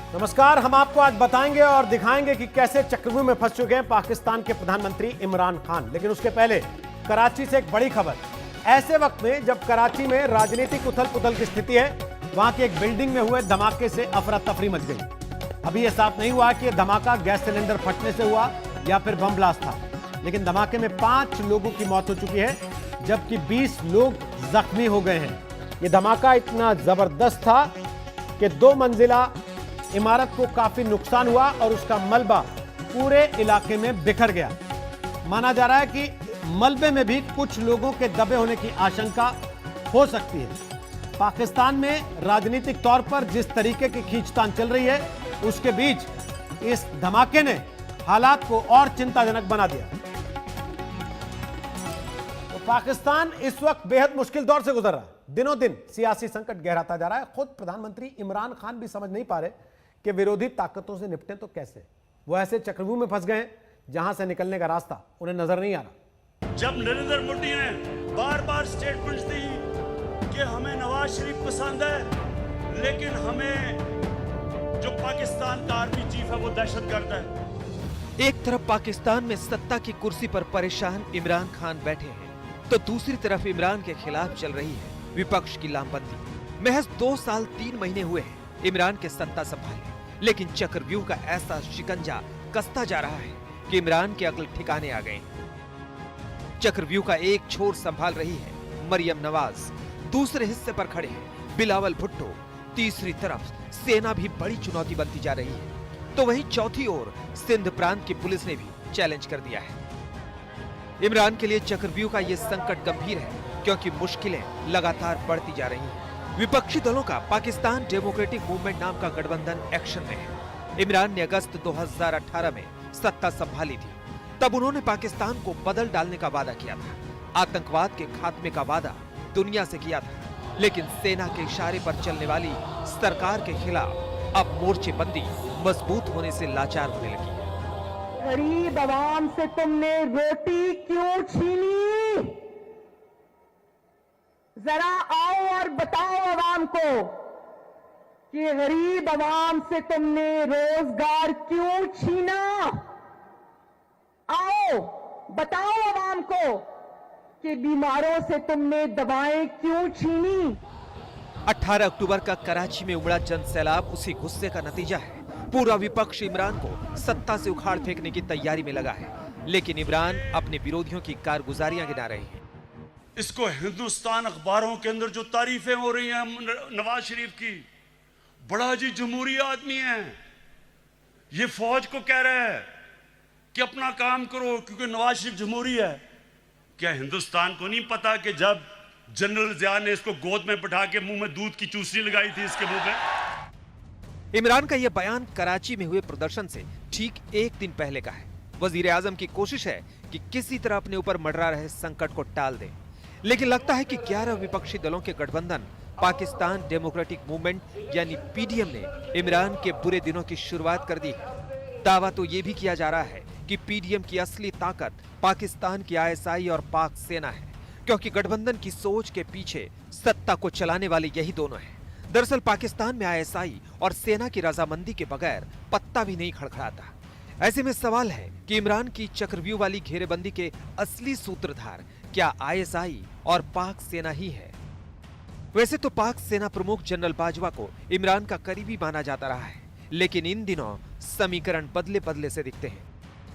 नमस्कार। हम आपको आज बताएंगे और दिखाएंगे कि कैसे चक्रव्यूह में फंस चुके हैं पाकिस्तान के प्रधानमंत्री इमरान खान। लेकिन उसके पहले कराची से एक बड़ी खबर। ऐसे वक्त में जब कराची में राजनीतिक उथल पुथल की स्थिति है, वहां की एक बिल्डिंग में हुए धमाके से अफरा तफरी मच गई। अभी यह साफ नहीं हुआ कि यह धमाका गैस सिलेंडर फटने से हुआ या फिर बम ब्लास्ट था, लेकिन धमाके में 5 लोगों की मौत हो चुकी है, जबकि 20 लोग जख्मी हो गए हैं। यह धमाका इतना जबरदस्त था कि 2 मंजिला इमारत को काफी नुकसान हुआ और उसका मलबा पूरे इलाके में बिखर गया। माना जा रहा है कि मलबे में भी कुछ लोगों के दबे होने की आशंका हो सकती है। पाकिस्तान में राजनीतिक तौर पर जिस तरीके की खींचतान चल रही है, उसके बीच इस धमाके ने हालात को और चिंताजनक बना दिया। तो पाकिस्तान इस वक्त बेहद मुश्किल दौर से गुजर रहा है। दिनों दिन सियासी संकट गहराता जा रहा है। खुद प्रधानमंत्री इमरान खान भी समझ नहीं पा रहे कि विरोधी ताकतों से निपटें तो कैसे। वो ऐसे चक्रव्यूह में फंस गए हैं जहां से निकलने का रास्ता उन्हें नजर नहीं आ रहा। जब नरेंद्र मोदी ने बार बार स्टेटमेंट्स दी कि हमें नवाज शरीफ पसंद है, लेकिन हमें जो पाकिस्तान का आर्मी चीफ है वो दहशतगर्द है। एक तरफ पाकिस्तान में सत्ता की कुर्सी पर परेशान इमरान खान बैठे हैं, तो दूसरी तरफ इमरान के खिलाफ चल रही है विपक्ष की लामबंदी। महज 2 साल 3 महीने हुए हैं इमरान के सत्ता संभाले, लेकिन चक्रव्यूह का ऐसा शिकंजा कसता जा रहा है कि इमरान के अक्ल ठिकाने आ गए। चक्रव्यूह का एक छोर संभाल रही है मरियम नवाज, दूसरे हिस्से पर खड़े हैं बिलावल भुट्टो, तीसरी तरफ सेना भी बड़ी चुनौती बनती जा रही है। तो वहीं चौथी ओर सिंध प्रांत की पुलिस ने भी चैलेंज कर दिया है। इमरान के लिए चक्रव्यूह का यह संकट गंभीर है, क्योंकि मुश्किलें लगातार बढ़ती जा रही हैं। विपक्षी दलों का पाकिस्तान डेमोक्रेटिक मूवमेंट नाम का गठबंधन एक्शन में है। इमरान ने अगस्त 2018 में सत्ता संभाली थी। तब उन्होंने पाकिस्तान को बदल डालने का वादा किया था। आतंकवाद के खात्मे का वादा दुनिया से किया था, लेकिन सेना के इशारे पर चलने वाली सरकार के खिलाफ अब मोर्चेबंदी मजबूत होने से लाचार होने लगी है। गरीब आवाम से तुमने रोटी क्यों छीनी? जरा आओ और बताओ आवाम को कि गरीब आवाम से तुमने रोजगार क्यों छीना? आओ बताओ आवाम को कि बीमारों से तुमने दवाएं क्यों छीनी? 18 अक्टूबर का कराची में उमड़ा जन सैलाब उसी गुस्से का नतीजा है। पूरा विपक्ष इमरान को सत्ता से उखाड़ फेंकने की तैयारी में लगा है, लेकिन इमरान अपने विरोधियों की कारगुजारियां गिना रहे हैं। इसको हिंदुस्तान अखबारों के अंदर जो तारीफें हो रही हैं नवाज शरीफ की, बड़ा जी जमहूरी आदमी है, ये फौज को कह रहा है कि अपना काम करो क्योंकि नवाज शरीफ जमहूरी है। क्या हिंदुस्तान को नहीं पता कि जब जनरल जिया ने इसको गोद में बैठा के मुंह में दूध की चूसनी लगाई थी इसके मुंह में? इमरान का यह बयान कराची में हुए प्रदर्शन से ठीक 1 दिन पहले का है। वजीर आजम की कोशिश है कि किसी तरह अपने ऊपर मंडरा रहे संकट को टाल दे, लेकिन लगता है कि 11 विपक्षी दलों के गठबंधन पाकिस्तान डेमोक्रेटिक मूवमेंट यानी पीडीएम ने इमरान के बुरे दिनों की शुरुआत कर दी है। दावा तो यह भी किया जा रहा है कि पीडीएम की असली ताकत पाकिस्तान की आईएसआई और पाक सेना है, क्योंकि गठबंधन की सोच के पीछे सत्ता को चलाने वाले यही दोनों हैं। दरअसल पाकिस्तान में आईएसआई और सेना की रजामंदी के बगैर पत्ता भी नहीं खड़खड़ाता। ऐसे में सवाल है कि इमरान की चक्रव्यूह वाली घेरेबंदी के असली सूत्रधार क्या आईएसआई और पाक सेना ही है? वैसे तो पाक सेना प्रमुख जनरल बाजवा को इमरान का करीबी माना जाता रहा है, लेकिन इन दिनों समीकरण बदले बदले से दिखते हैं।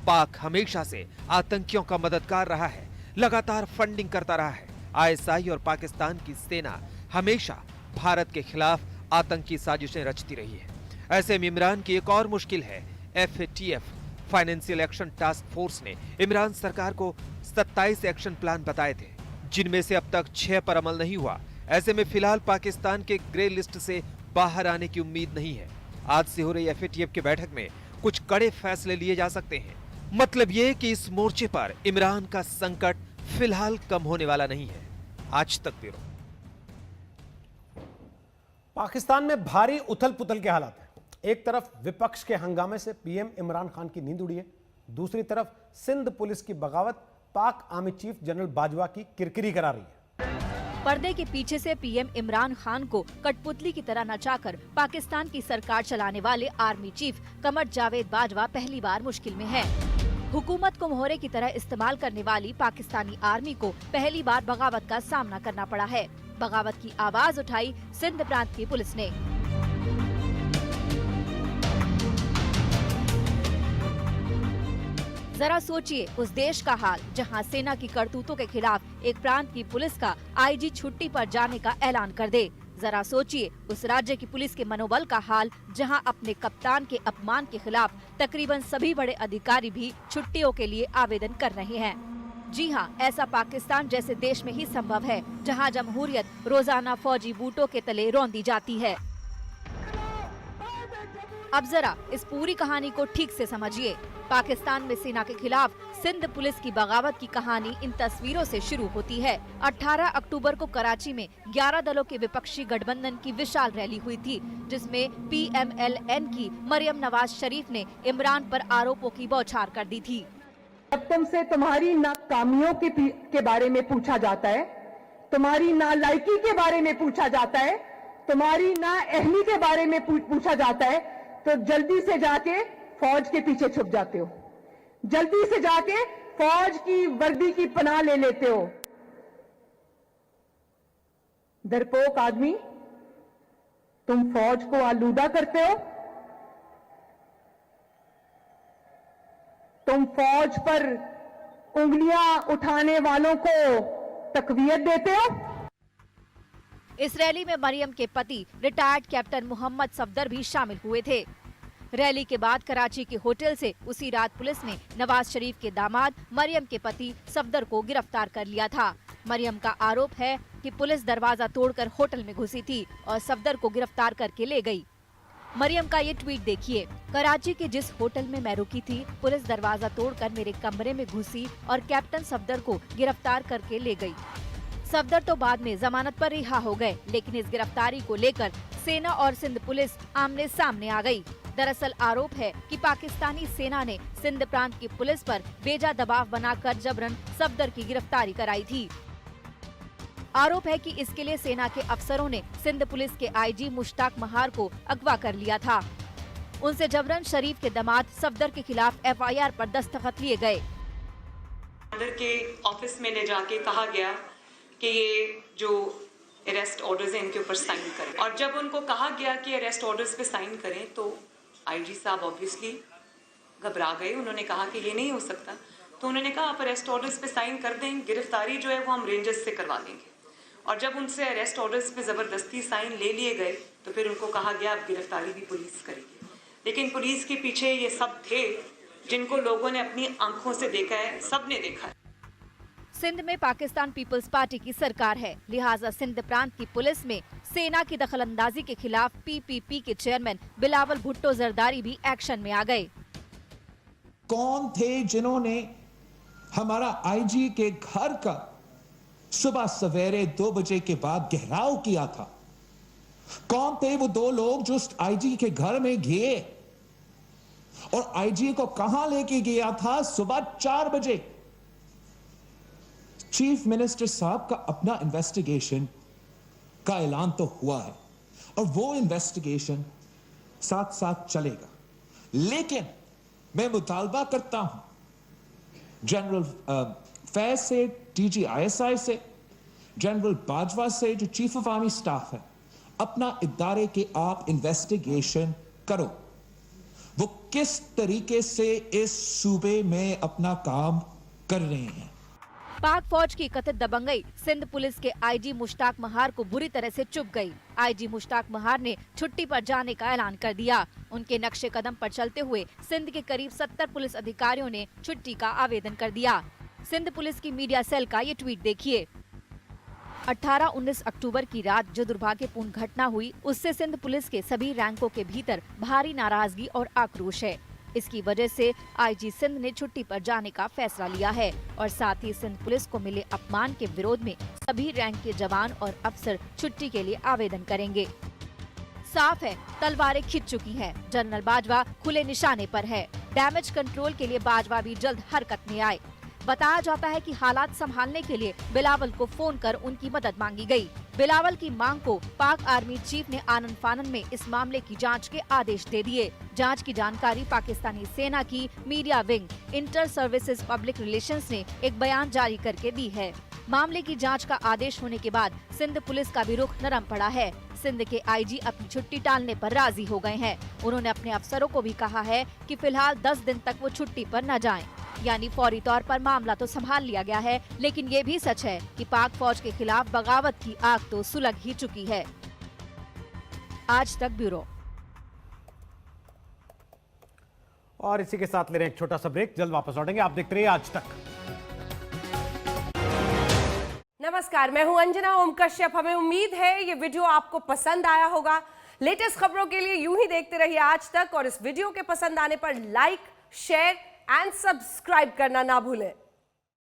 पाक हमेशा से आतंकियों का मददगार रहा है, लगातार फंडिंग करता रहा है। आईएसआई और पाकिस्तान की सेना हमेशा भारत के खिलाफ आतंकी साजिशें रचती रही है। ऐसे में इमरान की एक और मुश्किल है। FATF financial action task force ने इमरान सरकार को 27 एक्शन प्लान बताए थे, जिनमें से अब तक 6 पर अमल नहीं हुआ। ऐसे में फिलहाल पाकिस्तान के ग्रे लिस्ट से बाहर आने की उम्मीद नहीं है। आज से हो रही FATF की बैठक में कुछ कड़े फैसले लिए जा सकते हैं। मतलब ये कि इस मोर्चे पर इमरान का संकट फिलहाल कम होने वाला नहीं है। आज तक ब्यूरो। पाकिस्तान में भारी उथल पुथल के हालात हैं। एक तरफ विपक्ष के हंगामे से पीएम इमरान खान की नींद उड़ी है, दूसरी तरफ सिंध पुलिस की बगावत पाक आर्मी चीफ जनरल बाजवा की किरकिरी करा रही है। पर्दे के पीछे से पीएम इमरान खान को कठपुतली की तरह नचाकर पाकिस्तान की सरकार चलाने वाले आर्मी चीफ कमर जावेद बाजवा पहली बार मुश्किल में है। हुकूमत को मोहरे की तरह इस्तेमाल करने वाली पाकिस्तानी आर्मी को पहली बार बगावत का सामना करना पड़ा है। बगावत की आवाज उठाई सिंध प्रांत की पुलिस ने। जरा सोचिए उस देश का हाल जहां सेना की करतूतों के खिलाफ एक प्रांत की पुलिस का आईजी छुट्टी पर जाने का ऐलान कर दे। जरा सोचिए उस राज्य की पुलिस के मनोबल का हाल जहां अपने कप्तान के अपमान के खिलाफ तकरीबन सभी बड़े अधिकारी भी छुट्टियों के लिए आवेदन कर रहे हैं। जी हां, ऐसा पाकिस्तान जैसे देश में ही संभव है जहां जमहूरियत रोजाना फौजी बूटों के तले रौंदी जाती है। अब जरा इस पूरी कहानी को ठीक से समझिए। पाकिस्तान में सेना के खिलाफ सिंध पुलिस की बगावत की कहानी इन तस्वीरों से शुरू होती है। 18 अक्टूबर को कराची में 11 दलों के विपक्षी गठबंधन की विशाल रैली हुई थी, जिसमें PMLN की मरियम नवाज शरीफ ने इमरान पर आरोपों की बौछार कर दी थी। जब तुमसे तुम्हारी नाकामियों के बारे में पूछा जाता है, तुम्हारी नालायकी के बारे में पूछा जाता है, तुम्हारी नाअहली के बारे में पूछा जाता है, तो जल्दी से जाके फौज के पीछे छुप जाते हो, जल्दी से जाके फौज की वर्दी की पनाह ले लेते हो। डरपोक आदमी, तुम फौज को आलूदा करते हो, तुम फौज पर उंगलियां उठाने वालों को तकवीयत देते हो। इस रैली में मरियम के पति रिटायर्ड कैप्टन मोहम्मद सफदर भी शामिल हुए थे। रैली के बाद कराची के होटल से उसी रात पुलिस ने नवाज शरीफ के दामाद मरियम के पति सफदर को गिरफ्तार कर लिया था। मरियम का आरोप है कि पुलिस दरवाजा तोड़कर होटल में घुसी थी और सफदर को गिरफ्तार करके ले गई। मरियम का ये ट्वीट देखिए। कराची के जिस होटल में मैं रुकी थी, पुलिस दरवाजा तोड़कर मेरे कमरे में घुसी और कैप्टन सफदर को गिरफ्तार करके ले गई। सफदर तो बाद में जमानत पर रिहा हो गए, लेकिन इस गिरफ्तारी को लेकर सेना और सिंध पुलिस आमने सामने आ गई। दरअसल आरोप है कि पाकिस्तानी सेना ने सिंध प्रांत की पुलिस पर बेजा दबाव बनाकर जबरन सफदर की गिरफ्तारी कराई थी। आरोप है कि इसके लिए सेना के अफसरों ने सिंध पुलिस के आईजी मुश्ताक महार को अगवा कर लिया था। उनसे जबरन शरीफ के दामाद सफदर के खिलाफ FIR पर दस्तखत लिए गए। कमांडर के ऑफिस में ले जाके कहा गया कि ये जो अरेस्ट ऑर्डर्स हैं इनके ऊपर साइन करें, और जब उनको कहा गया कि अरेस्ट ऑर्डर्स पे साइन करें तो आईजी साहब ऑब्वियसली घबरा गए। उन्होंने कहा कि ये नहीं हो सकता, तो उन्होंने कहा आप अरेस्ट ऑर्डर्स पे साइन कर दें, गिरफ्तारी जो है वो हम रेंजर्स से करवा देंगे। और जब उनसे अरेस्ट ऑर्डर्स पे ज़बरदस्ती साइन ले लिए गए तो फिर उनको कहा गया अब गिरफ्तारी भी पुलिस करेगी। लेकिन पुलिस के पीछे ये सब थे जिनको लोगों ने अपनी आंखों से देखा है, सब ने देखा है। सिंध में पाकिस्तान पीपल्स पार्टी की सरकार है, लिहाजा सिंध प्रांत की पुलिस में सेना की दखलंदाजी के खिलाफ PPP के चेयरमैन बिलावल भुट्टो जरदारी भी एक्शन में आ गए। कौन थे जिन्होंने हमारा IG के घर का सुबह सवेरे 2 बजे के बाद घेराव किया था? कौन थे वो 2 लोग जो IG के घर में गए और IG को कहां लेके गया था? सुबह 4 बजे। चीफ मिनिस्टर साहब का अपना इन्वेस्टिगेशन का ऐलान तो हुआ है और वो इन्वेस्टिगेशन साथ साथ चलेगा, लेकिन मैं मुतालबा करता हूं जनरल फैज से, DG ISI से, जनरल बाजवा से, जो चीफ ऑफ आर्मी स्टाफ है, अपना इदारे के आप इन्वेस्टिगेशन करो। वो किस तरीके से इस सूबे में अपना काम कर रहे हैं। पाक फौज की कथित दबंगई सिंध पुलिस के IG मुश्ताक महार को बुरी तरह से चुभ गई। IG मुश्ताक महार ने छुट्टी पर जाने का ऐलान कर दिया। उनके नक्शे कदम पर चलते हुए सिंध के करीब 70 पुलिस अधिकारियों ने छुट्टी का आवेदन कर दिया। सिंध पुलिस की मीडिया सेल का ये ट्वीट देखिए। 18-19 अक्टूबर की रात जो दुर्भाग्यपूर्ण घटना हुई, उससे सिंध पुलिस के सभी रैंकों के भीतर भारी नाराजगी और आक्रोश है। इसकी वजह से IG सिंध ने छुट्टी पर जाने का फैसला लिया है और साथ ही सिंध पुलिस को मिले अपमान के विरोध में सभी रैंक के जवान और अफसर छुट्टी के लिए आवेदन करेंगे। साफ है, तलवारें खिंच चुकी हैं। जनरल बाजवा खुले निशाने पर है। डैमेज कंट्रोल के लिए बाजवा भी जल्द हरकत में आए। बताया जाता है कि हालात संभालने के लिए बिलावल को फोन कर उनकी मदद मांगी गई। बिलावल की मांग को पाक आर्मी चीफ ने आनन फानन में इस मामले की जांच के आदेश दे दिए। जांच की जानकारी पाकिस्तानी सेना की media wing inter services public relations ने एक बयान जारी करके दी है। मामले की जांच का आदेश होने के बाद सिंध पुलिस का भी रुख नरम पड़ा है। सिंध के आईजी अपनी छुट्टी टालने पर राजी हो गए हैं। उन्होंने अपने अफसरों को भी कहा है कि फिलहाल 10 दिन तक वो छुट्टी पर न जाएं। यानी फौरी तौर पर मामला तो संभाल लिया गया है, लेकिन ये भी सच है कि पाक फौज के खिलाफ बगावत की आग तो सुलग ही चुकी है। आज तक ब्यूरो। और इसी के साथ ले रहे हैं एक छोटा सा ब्रेक, जल्द वापस लौटेंगे। आप देखते रहिए आज तक। नमस्कार, मैं हूं अंजना ओम कश्यप। हमें उम्मीद है ये वीडियो आपको पसंद आया होगा। लेटेस्ट खबरों के लिए यूं ही देखते रहिए आज तक, और इस वीडियो के पसंद आने पर लाइक, शेयर एंड सब्सक्राइब करना ना भूलें।